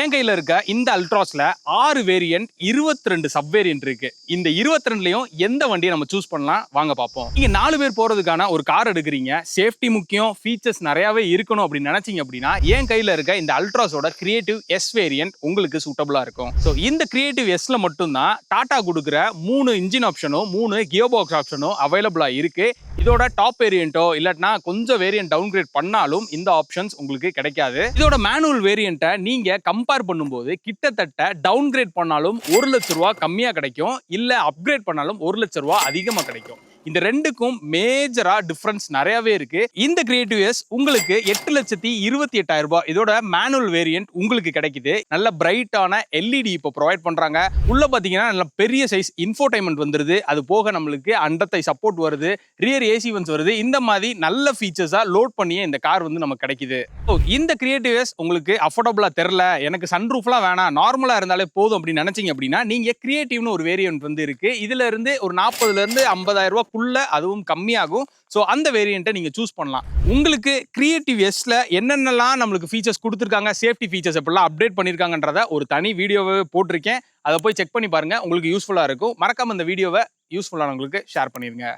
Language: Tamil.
என் கையில இருக்க இந்த அல்ட்ராஸ்ல 6 வேரியன்ட் 22 சப் வேரியன்ட் இருக்கு. இந்த 22லயும் எந்த வண்டியை நம்ம சூஸ் பண்ணலாம் வாங்க பார்ப்போம். நீங்க 4 பேர் போறதுக்கான ஒரு கார் எடுக்கிறீங்க, சேஃப்டி முக்கியம், ஃபீச்சர்ஸ் நிறையவே இருக்கணும் அப்படின்னு நினைச்சீங்க அப்படின்னா என் கையில இருக்க இந்த அல்ட்ராஸோட கிரியேட்டிவ் எஸ் வேரியன்ட் உங்களுக்கு சூட்டபிளா இருக்கும். ஸோ இந்த கிரியேட்டிவ் எஸ்ல மட்டும்தான் டாடா கொடுக்குற 3 இன்ஜின் ஆப்ஷனும் 3 கியர் பாக்ஸ் ஆப்ஷனும் அவைலபிளா இருக்கு. இதோட டாப் வேரியன்ட்டோ இல்லாட்டினா கொஞ்சம் வேரியன்ட் டவுன்கிரேட் பண்ணாலும் இந்த ஆப்ஷன்ஸ் உங்களுக்கு கிடைக்காது. இதோட மேனுவல் வேரியன்ட்டை நீங்க கம்பேர் பண்ணும்போது கிட்டத்தட்ட டவுன்கிரேட் பண்ணாலும் 1 லட்ச ரூபா கம்மியா கிடைக்கும், இல்ல அப்கிரேட் பண்ணாலும் 1 லட்ச ரூபா அதிகமா கிடைக்கும். இந்த ரெண்டுக்கும் மேஜரா டிஃபரன்ஸ் நிறையவே இருக்கு. இந்த கிரியேட்டிவ் எஸ் உங்களுக்கு 8,28,000 ரூபாய் இதோட மேனுவல் வேரியன்ட் உங்களுக்கு கிடைக்குது. நல்ல பிரைட்டான எல்இடி இப்போ ப்ரொவைட் பண்றாங்க. உள்ள பாத்தீங்கன்னா நல்ல பெரிய சைஸ் இன்ஃபோடைன்மெண்ட் வந்துருது. அது போக நம்மளுக்கு அண்டத்தை சப்போர்ட் வருது, ரியர் ஏசி வன்ஸ் வருது. இந்த மாதிரி நல்ல ஃபீச்சர்ஸா லோட் பண்ணியே இந்த கார் வந்து நமக்கு கிடைக்குது. இந்த கிரியேட்டிவ் எஸ் உங்களுக்கு அஃபோர்டபுளா தெரியல, எனக்கு சன்ரூஃப்லாம் வேணாம், நார்மலா இருந்தாலே போதும் அப்படின்னு நினைச்சீங்க அப்படின்னா நீங்க கிரியேட்டிவ்னு ஒரு வேரியன்ட் வந்து இருக்கு. இதுல இருந்து ஒரு 40,000 இருந்து 50,000 ரூபாய் அதுவும் கம்மியாகும். சோ அந்த வேரியண்ட்டை நீங்க சூஸ் பண்ணலாம். உங்களுக்கு கிரியேட்டிவ் எஸ்ல என்னென்னலாம் நம்மளுக்கு ஃபீச்சர்ஸ் கொடுத்துருக்காங்க, சேஃப்டி ஃபீச்சர்ஸ் எப்படிலாம் அப்டேட் பண்ணிருக்காங்கன்றத ஒரு தனி வீடியோவே போட்டிருக்கேன். அதை போய் செக் பண்ணி பாருங்க, உங்களுக்கு யூஸ்ஃபுல்லா இருக்கும். மறக்காம இந்த வீடியோவை யூஸ்ஃபுல்லானவங்களுக்கு ஷேர் பண்ணிருங்க.